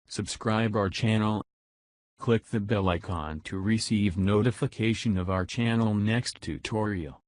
Subscribe our channel. Click the bell icon to receive notification of our channel next tutorial.